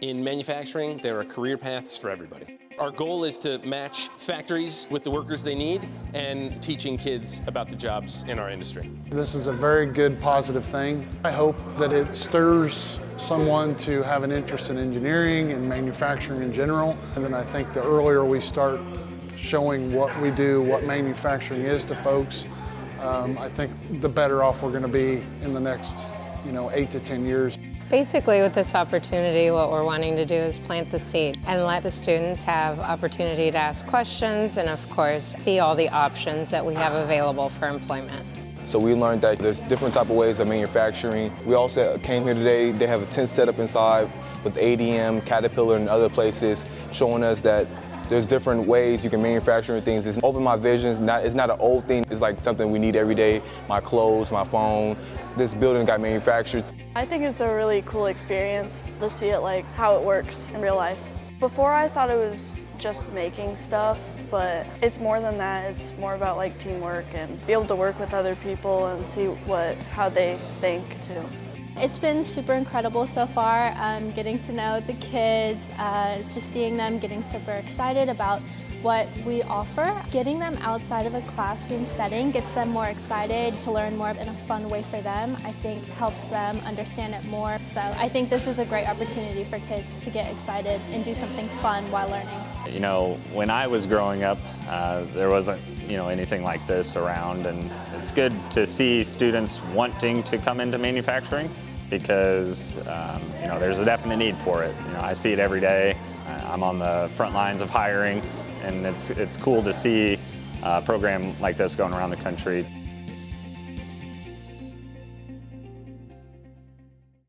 In manufacturing, there are career paths for everybody. Our goal is to match factories with the workers they need and teaching kids about the jobs in our industry. This is a very good, positive thing. I hope that it stirs someone to have an interest in engineering and manufacturing in general. And then I think the earlier we start showing what we do, what manufacturing is to folks, I think the better off we're going to be in the next 8 to 10 years. Basically, with this opportunity, what we're wanting to do is plant the seed and let the students have opportunity to ask questions and, of course, see all the options that we have available for employment. So we learned that there's different type of ways of manufacturing. We also came here today, they have a tent set up inside with ADM, Caterpillar, and other places, showing us that there's different ways you can manufacture things. It's opened my visions. It's not an old thing. It's like something we need every day. My clothes, my phone. This building got manufactured. I think it's a really cool experience to see it like how it works in real life. Before I thought it was just making stuff, but it's more than that. It's more about like teamwork and be able to work with other people and see how they think too. It's been super incredible so far, getting to know the kids, just seeing them getting super excited about what we offer. Getting them outside of a classroom setting gets them more excited to learn more in a fun way for them. I think helps them understand it more. So I think this is a great opportunity for kids to get excited and do something fun while learning. When I was growing up, there wasn't anything like this around, and it's good to see students wanting to come into manufacturing because there's a definite need for it. I see it every day. I'm on the front lines of hiring, and it's cool to see a program like this going around the country.